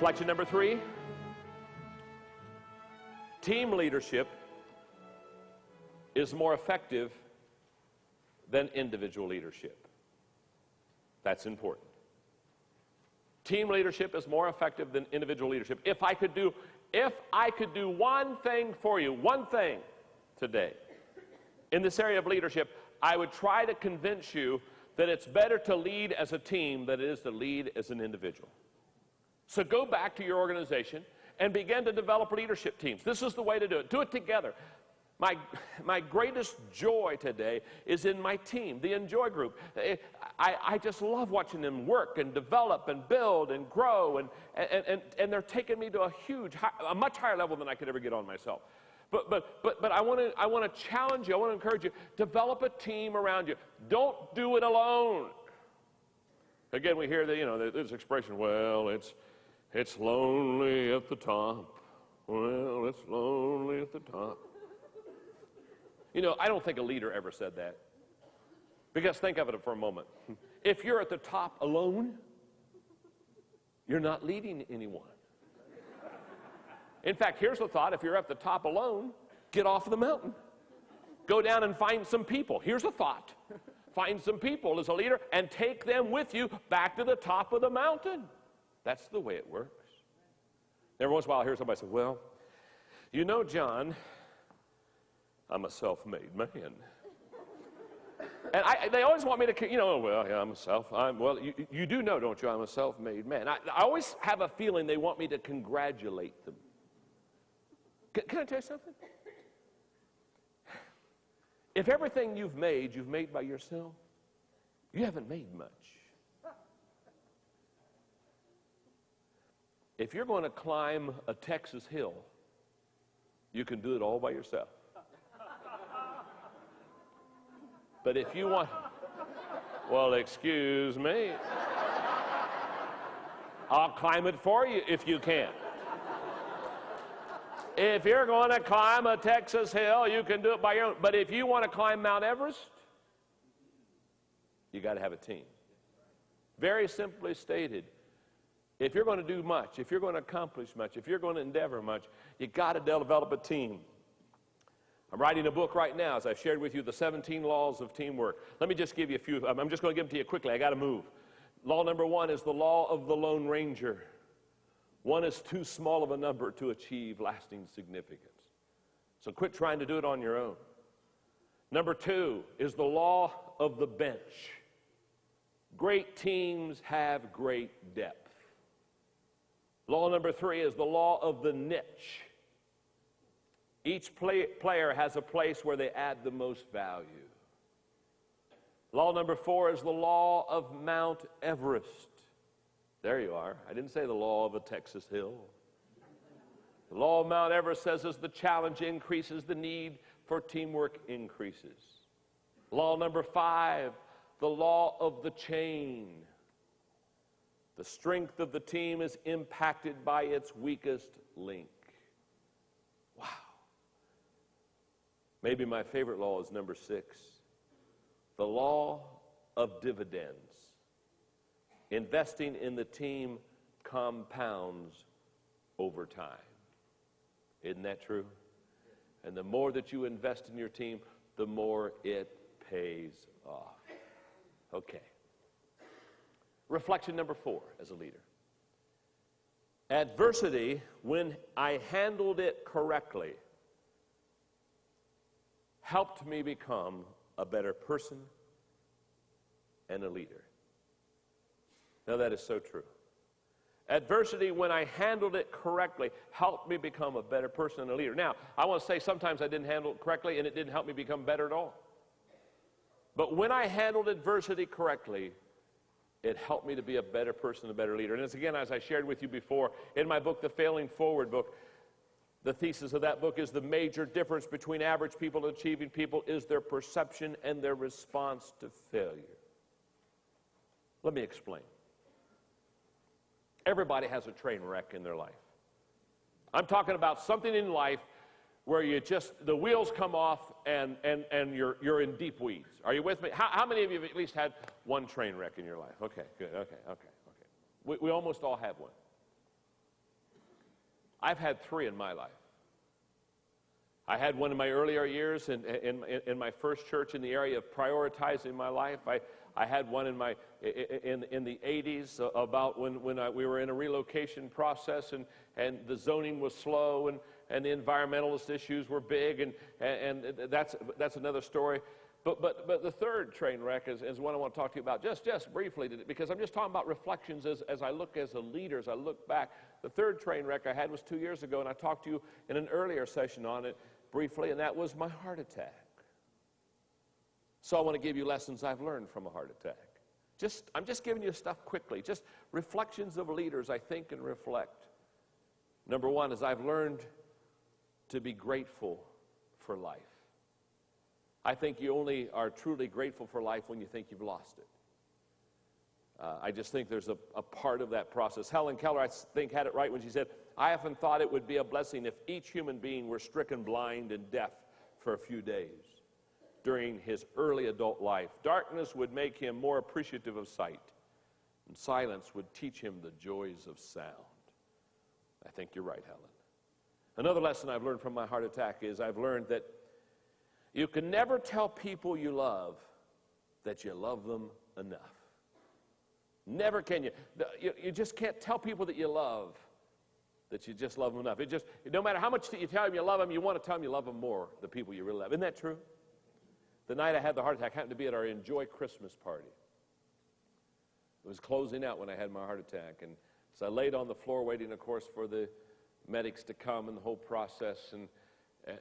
Reflection number 3. Team leadership is more effective than individual leadership. That's important. Team leadership is more effective than individual leadership. If I could do one thing for you, one thing today, in this area of leadership, I would try to convince you that it's better to lead as a team than it is to lead as an individual. So go back to your organization and begin to develop leadership teams. This is the way to do it. Do it together. My greatest joy today is in my team, the Enjoy group. I just love watching them work and develop and build and grow, and they're taking me to a much higher level than I could ever get on myself. But I want to challenge you. I want to encourage you. Develop a team around you. Don't do it alone. Again, we hear this expression. Well, it's lonely at the top. Well, it's lonely at the top. I don't think a leader ever said that. Because think of it for a moment. If you're at the top alone, you're not leading anyone. In fact, here's the thought. If you're at the top alone, get off the mountain. Go down and find some people. Here's a thought. Find some people as a leader and take them with you back to the top of the mountain. That's the way it works. Every once in a while I hear somebody say, well, John, I'm a self-made man. And they always want me to, you do know, don't you, I'm a self-made man. I always have a feeling they want me to congratulate them. Can I tell you something? If everything you've made by yourself, you haven't made much. If you're going to climb a Texas hill, you can do it all by yourself. But if you want, well, excuse me, I'll climb it for you if you can. If you're going to climb a Texas hill, you can do it by your own. But if you want to climb Mount Everest, you got to have a team. Very simply stated, if you're going to do much, if you're going to accomplish much, if you're going to endeavor much, you got to develop a team. I'm writing a book right now, as I've shared with you, the 17 laws of teamwork. Let me just give you a few. I'm just going to give them to you quickly. I got to move. Law number 1 is the law of the Lone Ranger. One is too small of a number to achieve lasting significance. So quit trying to do it on your own. Number 2 is the law of the bench. Great teams have great depth. Law number 3 is the law of the niche. Each player has a place where they add the most value. Law number 4 is the law of Mount Everest. There you are. I didn't say the law of a Texas hill. The law of Mount Everest says as the challenge increases, the need for teamwork increases. Law number 5, the law of the chain. The strength of the team is impacted by its weakest link. Wow. Maybe my favorite law is number 6, the law of dividends. Investing in the team compounds over time. Isn't that true? And the more that you invest in your team, the more it pays off. Okay. Reflection number 4 as a leader. Adversity, when I handled it correctly, helped me become a better person and a leader. Now that is so true. Adversity, when I handled it correctly, helped me become a better person and a leader. Now, I want to say sometimes I didn't handle it correctly and it didn't help me become better at all. But when I handled adversity correctly, it helped me to be a better person, a better leader. And as I shared with you before, in my book, The Failing Forward book, the thesis of that book is the major difference between average people and achieving people is their perception and their response to failure. Let me explain. Everybody has a train wreck in their life. I'm talking about something in life where the wheels come off and you're in deep weeds. Are you with me? How many of you have at least had one train wreck in your life? Okay, good, okay. We almost all have one. I've had 3 in my life. I had one in my earlier years in my first church in the area of prioritizing my life. I had one in the 80s about when we were in a relocation process and the zoning was slow and the environmentalist issues were big, and that's another story. But the third train wreck is one I want to talk to you about just briefly, because I'm just talking about reflections as I look as a leader, as I look back. The third train wreck I had was 2 years ago, and I talked to you in an earlier session on it briefly, and that was my heart attack. So I want to give you lessons I've learned from a heart attack. I'm just giving you stuff quickly, just reflections of leaders I think and reflect. Number 1 is I've learned to be grateful for life. I think you only are truly grateful for life when you think you've lost it. I just think there's a part of that process. Helen Keller, I think, had it right when she said, I often thought it would be a blessing if each human being were stricken blind and deaf for a few days during his early adult life. Darkness would make him more appreciative of sight, and silence would teach him the joys of sound. I think you're right, Helen. Another lesson I've learned from my heart attack is I've learned that you can never tell people you love that you love them enough. Never can you. You just can't tell people that you love that you just love them enough. No matter how much you tell them you love them, you want to tell them you love them more, the people you really love. Isn't that true? The night I had the heart attack happened to be at our Enjoy Christmas party. It was closing out when I had my heart attack. And so I laid on the floor waiting, of course, for the medics to come and the whole process,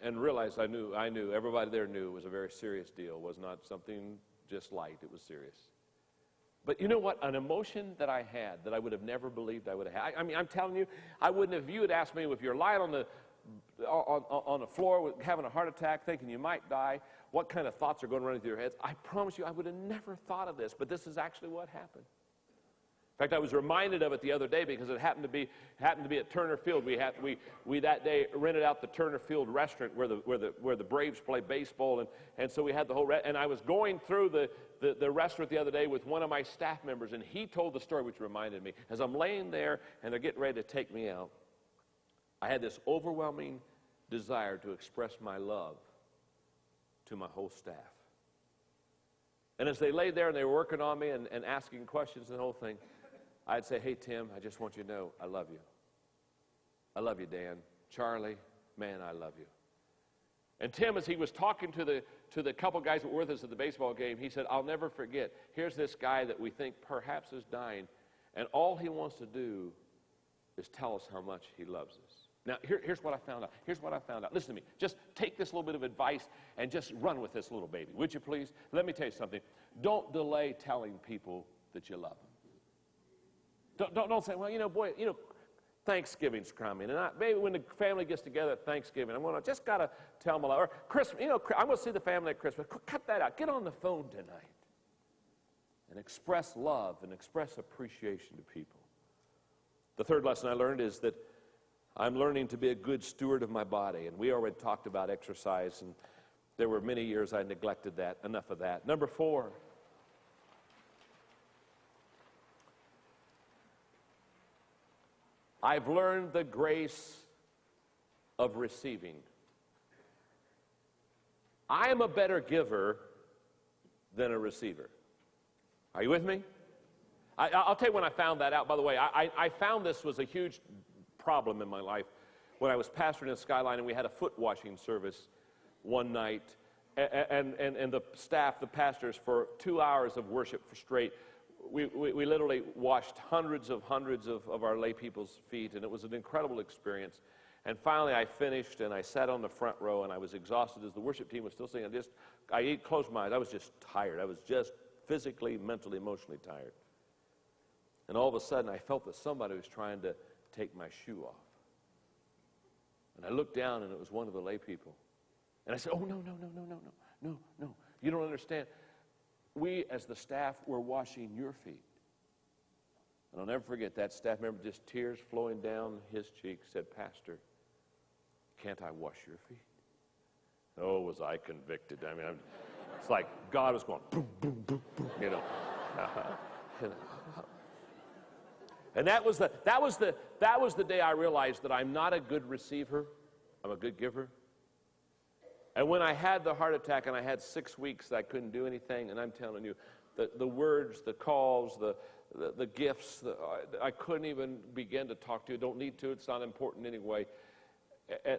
and realized I knew, everybody there knew it was a very serious deal. It was not something just light. It was serious. But you know what? An emotion that I had that I would have never believed I would have had. I mean, I'm telling you, I wouldn't have, if you had asked me if you're lying on the floor having a heart attack thinking you might die, what kind of thoughts are going running through your heads? I promise you I would have never thought of this, but this is actually what happened. In fact, I was reminded of it the other day because it happened to be at Turner Field. We that day rented out the Turner Field restaurant where the Braves play baseball, and so we had the whole and I was going through the restaurant the other day with one of my staff members, and he told the story, which reminded me. As I'm laying there and they're getting ready to take me out, I had this overwhelming desire to express my love to my whole staff. And as they laid there and they were working on me and asking questions and the whole thing, I'd say, hey, Tim, I just want you to know I love you. I love you, Dan. Charlie, man, I love you. And Tim, as he was talking to the couple guys that were with us at the baseball game, he said, I'll never forget, here's this guy that we think perhaps is dying, and all he wants to do is tell us how much he loves us. Now, here's what I found out. Here's what I found out. Listen to me. Just take this little bit of advice and just run with this little baby. Would you please? Let me tell you something. Don't delay telling people that you love them. Don't say, well, Thanksgiving's coming, and maybe when the family gets together at Thanksgiving, just got to tell them a lot. Or Christmas, I'm going to see the family at Christmas. Cut that out. Get on the phone tonight and express love and express appreciation to people. The third lesson I learned is that I'm learning to be a good steward of my body, and we already talked about exercise, and there were many years I neglected that. Enough of that. Number 4. I've learned the grace of receiving. I am a better giver than a receiver. Are you with me? I'll tell you when I found that out. By the way, I found this was a huge problem in my life when I was pastoring in Skyline, and we had a foot washing service one night, and the staff, the pastors, for 2 hours of worship straight, we literally washed hundreds of our lay people's feet, and it was an incredible experience. And finally I finished, and I sat on the front row, and I was exhausted as the worship team was still singing. I closed my eyes. I was just tired. I was just physically, mentally, emotionally tired. And all of a sudden I felt that somebody was trying to take my shoe off. And I looked down, and it was one of the lay people. And I said, oh, no. You don't understand. We, as the staff, were washing your feet. And I'll never forget that staff member, just tears flowing down his cheeks, said, Pastor, can't I wash your feet? Oh, was I convicted. I mean, it's like God was going, boom, boom, boom, boom, And that was that was the day I realized that I'm not a good receiver, I'm a good giver. And when I had the heart attack and I had 6 weeks that I couldn't do anything, and I'm telling you, the words, the calls, the gifts, I couldn't even begin to talk to you. Don't need to, it's not important anyway.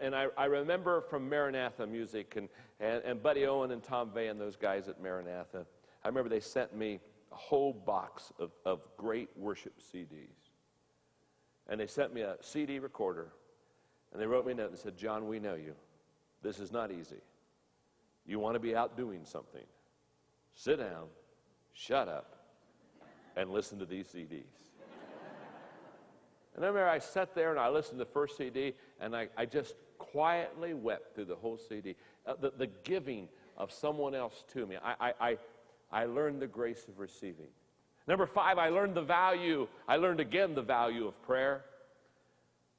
And I remember from Maranatha Music and Buddy Owen and Tom Vay and those guys at Maranatha, I remember they sent me a whole box of great worship CDs. And they sent me a CD recorder, and they wrote me a note and said, John, we know you. This is not easy. You want to be out doing something. Sit down, shut up, and listen to these CDs. And I remember I sat there and I listened to the first CD, and I just quietly wept through the whole CD. The giving of someone else to me. I learned the grace of receiving. Number 5, I learned again the value of prayer.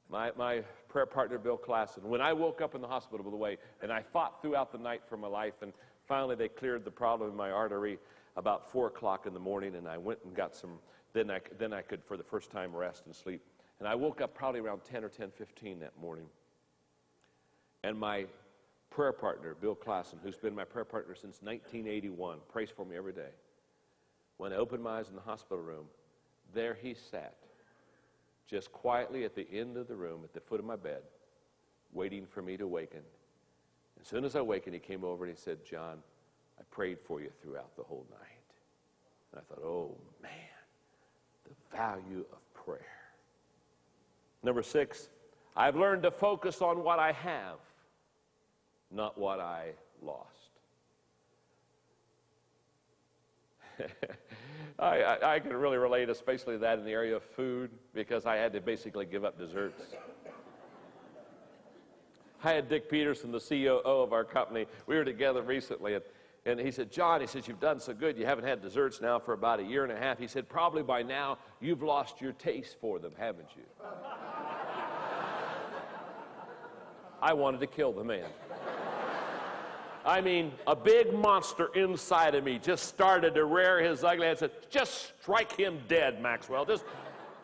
My prayer partner, Bill Klassen, when I woke up in the hospital, by the way, and I fought throughout the night for my life, and finally they cleared the problem in my artery about 4 o'clock in the morning, and I went and got some, then I could, for the first time, rest and sleep. And I woke up probably around 10 or 10:15 that morning. And my prayer partner, Bill Klassen, who's been my prayer partner since 1981, prays for me every day. When I opened my eyes in the hospital room, there he sat, just quietly at the end of the room, at the foot of my bed, waiting for me to awaken. As soon as I awakened, he came over and he said, John, I prayed for you throughout the whole night. And I thought, oh, man, the value of prayer. Number 6, I've learned to focus on what I have, not what I lost. I can really relate, especially to that in the area of food, because I had to basically give up desserts. I had Dick Peterson, the COO of our company. We were together recently, and he said, John, he says, you've done so good. You haven't had desserts now for about 1.5 years. He said, probably by now you've lost your taste for them, haven't you? I wanted to kill the man. I mean, a big monster inside of me just started to rear his ugly head and said, just strike him dead, Maxwell. Just,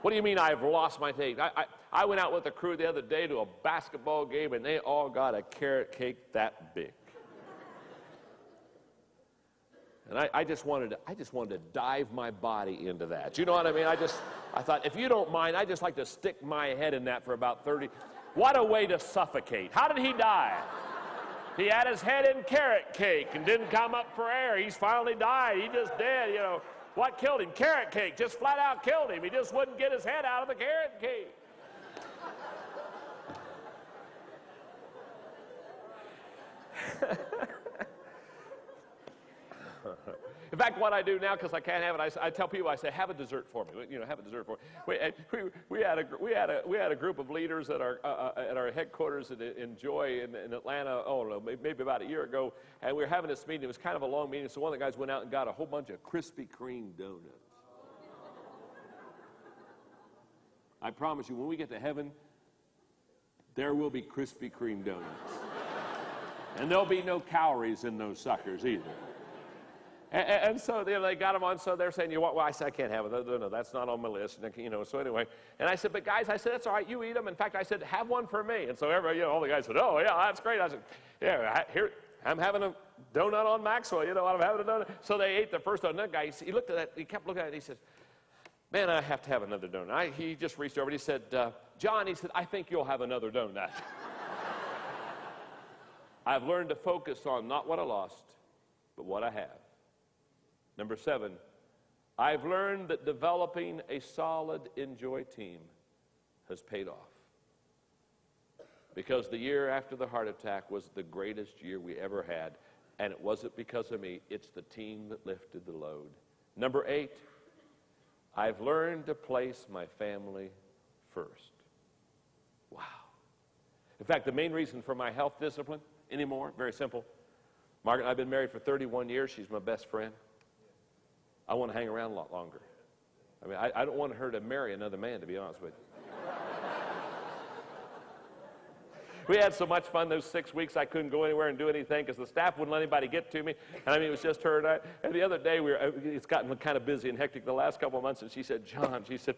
what do you mean I've lost my taste? I went out with the crew the other day to a basketball game, and they all got a carrot cake that big. And I just wanted to dive my body into that. You know what I mean? I thought, if you don't mind, I'd just like to stick my head in that for about 30. What a way to suffocate. How did he die? He had his head in carrot cake and didn't come up for air. He's finally died. He just dead, you know. What killed him? Carrot cake just flat out killed him. He just wouldn't get his head out of the carrot cake. In fact, what I do now, because I can't have it, I tell people, I say, have a dessert for me. You know, have a dessert for me. We had a group of leaders at our headquarters in Joy in Atlanta. Oh no, maybe about 1 year ago, and we were having this meeting. It was kind of a long meeting, so one of the guys went out and got a whole bunch of Krispy Kreme donuts. I promise you, when we get to heaven, there will be Krispy Kreme donuts, and there'll be no calories in those suckers either. And so they got them on, so they're saying, you want, well, I said, I can't have it. No, that's not on my list. You know, so anyway, and I said, but guys, I said, that's all right, you eat them. In fact, I said, have one for me. And so everybody, you know, all the guys said, oh, yeah, that's great. I said, yeah, here, I'm having a donut on Maxwell, you know, I'm having a donut. So they ate the first donut. Guy, he looked at that, he kept looking at it, and he says, man, I have to have another donut. He just reached over and he said, John, he said, I think you'll have another donut. I've learned to focus on not what I lost, but what I have. Number 7, I've learned that developing a solid Enjoy team has paid off. Because the year after the heart attack was the greatest year we ever had, and it wasn't because of me, it's the team that lifted the load. Number 8, I've learned to place my family first. Wow. In fact, the main reason for my health discipline anymore, very simple. Margaret and I have been married for 31 years. She's my best friend. I want to hang around a lot longer. I mean, I don't want her to marry another man, to be honest with you. We had so much fun those 6 weeks I couldn't go anywhere and do anything because the staff wouldn't let anybody get to me. And I mean, it was just her and I. And the other day, it's gotten kind of busy and hectic the last couple of months, and she said, John, she said,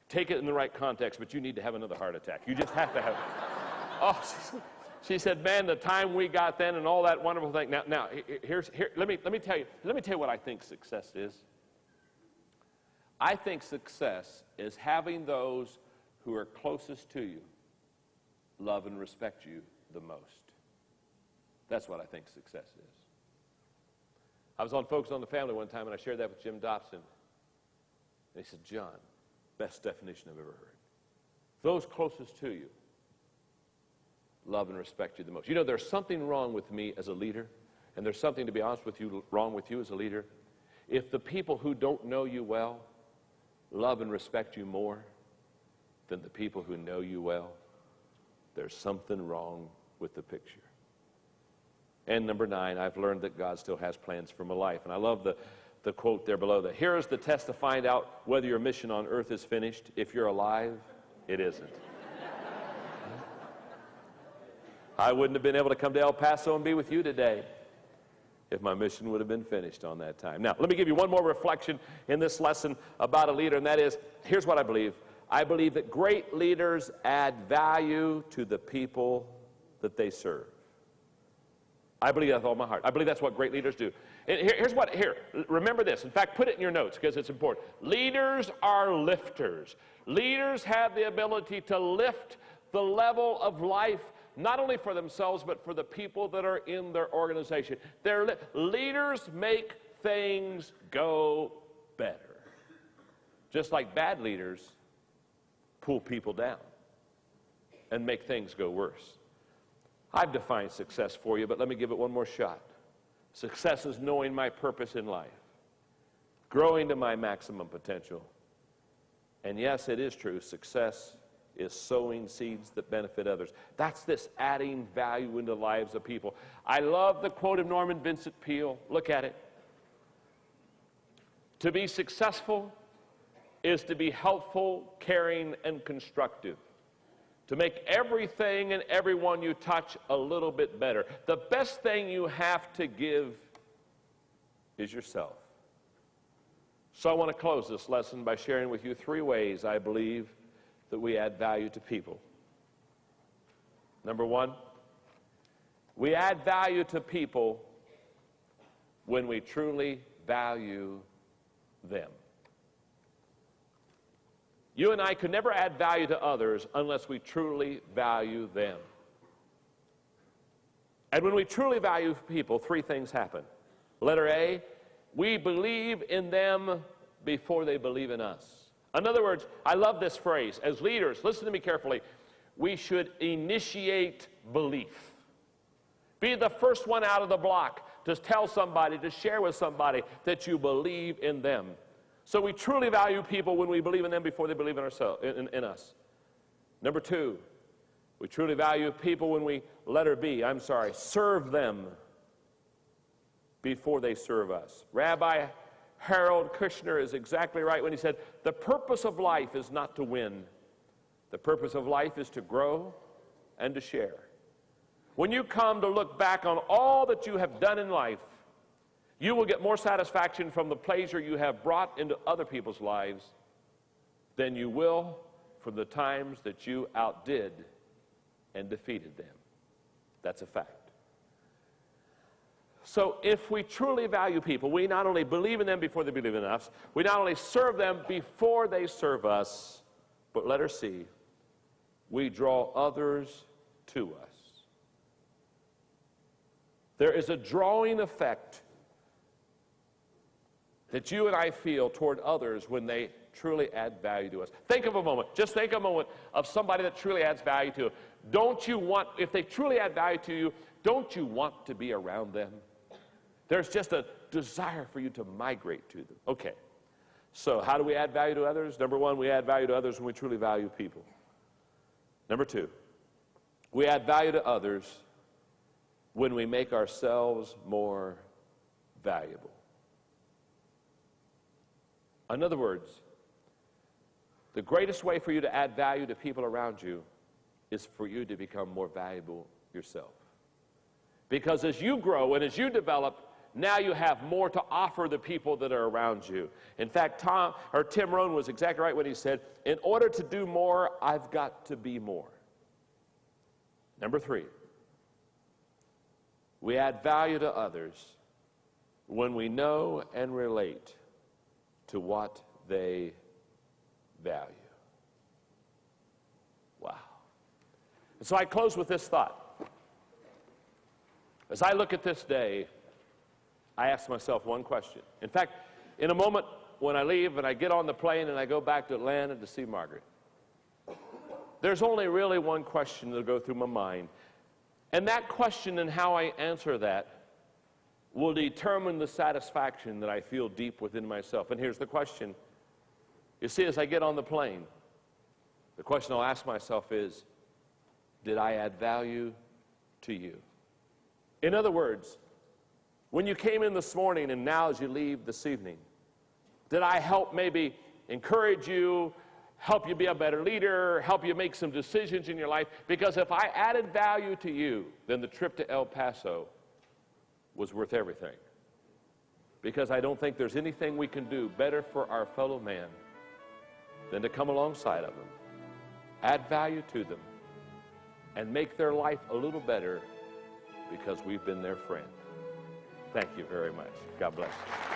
Take it in the right context, but you need to have another heart attack. You just have to have. Oh, she said, man, the time we got then and all that wonderful thing. Now, let me tell you what I think success is. I think success is having those who are closest to you love and respect you the most. That's what I think success is. I was on Focus on the Family one time, and I shared that with Jim Dobson. And he said, John, best definition I've ever heard. Those closest to you love and respect you the most. You know, there's something wrong with me as a leader, and there's something, to be honest with you, wrong with you as a leader. If the people who don't know you well love and respect you more than the people who know you well, there's something wrong with the picture. And number 9, I've learned that God still has plans for my life. And I love the quote there below that, here is the test to find out whether your mission on earth is finished. If you're alive, it isn't. I wouldn't have been able to come to El Paso and be with you today if my mission would have been finished on that time. Now, let me give you one more reflection in this lesson about a leader, and that is, here's what I believe. I believe that great leaders add value to the people that they serve. I believe that with all my heart. I believe that's what great leaders do. And here, remember this. In fact, put it in your notes because it's important. Leaders are lifters. Leaders have the ability to lift the level of life, not only for themselves, but for the people that are in their organization. Leaders make things go better. Just like bad leaders pull people down and make things go worse. I've defined success for you, but let me give it one more shot. Success is knowing my purpose in life, growing to my maximum potential. And yes, it is true, success is sowing seeds that benefit others. That's this adding value into the lives of people. I love the quote of Norman Vincent Peale. Look at it. To be successful is to be helpful, caring, and constructive. To make everything and everyone you touch a little bit better. The best thing you have to give is yourself. So I want to close this lesson by sharing with you 3 ways I believe that we add value to people. Number 1, we add value to people when we truly value them. You and I could never add value to others unless we truly value them. And when we truly value people, 3 things happen. Letter A, we believe in them before they believe in us. In other words, I love this phrase. As leaders, listen to me carefully, we should initiate belief. Be the first one out of the block to tell somebody, to share with somebody that you believe in them. So we truly value people when we believe in them before they believe in us. Number 2, we truly value people when we, letter B, serve them before they serve us. Rabbi Harold Kushner is exactly right when he said, the purpose of life is not to win. The purpose of life is to grow and to share. When you come to look back on all that you have done in life, you will get more satisfaction from the pleasure you have brought into other people's lives than you will from the times that you outdid and defeated them. That's a fact. So if we truly value people, we not only believe in them before they believe in us, we not only serve them before they serve us, but letter C, we draw others to us. There is a drawing effect that you and I feel toward others when they truly add value to us. Think of a moment, just think a moment of somebody that truly adds value to you. Don't you want, if they truly add value to you, don't you want to be around them? There's just a desire for you to migrate to them. Okay, so how do we add value to others? Number 1, we add value to others when we truly value people. Number 2, we add value to others when we make ourselves more valuable. In other words, the greatest way for you to add value to people around you is for you to become more valuable yourself. Because as you grow and as you develop, Now you have more to offer the people that are around you. In fact, Tim Rohn was exactly right when he said, in order to do more, I've got to be more. Number 3, we add value to others when we know and relate to what they value. Wow. And so I close with this thought. As I look at this day, I ask myself one question. In fact, in a moment when I leave and I get on the plane and I go back to Atlanta to see Margaret, there's only really one question that'll go through my mind. And that question and how I answer that will determine the satisfaction that I feel deep within myself. And here's the question. You see, as I get on the plane, the question I'll ask myself is, did I add value to you? In other words, when you came in this morning and now as you leave this evening, did I help maybe encourage you, help you be a better leader, help you make some decisions in your life? Because if I added value to you, then the trip to El Paso was worth everything. Because I don't think there's anything we can do better for our fellow man than to come alongside of them, add value to them, and make their life a little better because we've been their friend. Thank you very much. God bless you.